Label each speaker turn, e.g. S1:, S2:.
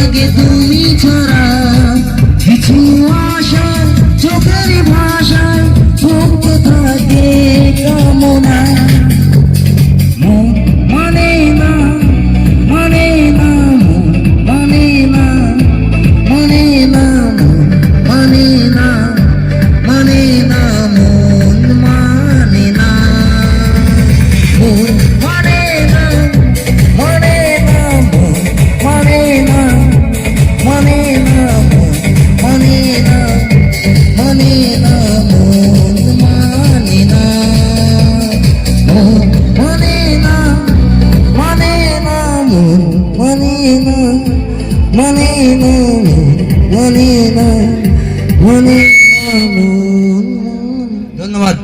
S1: লাগে তুমি ছাড়া কিছু আশা চোখের ভাষায় ভুগতে থাকে কামনা মানে না মানে না মানে না মানে না মানে না মানে না মন মানে না মন মানে না মানে না মানে না মানে না মানে না মানে না মন মানে না মন মানে না মানে না মন মানে না মানে না মানে না মানে না মন। ধন্যবাদ।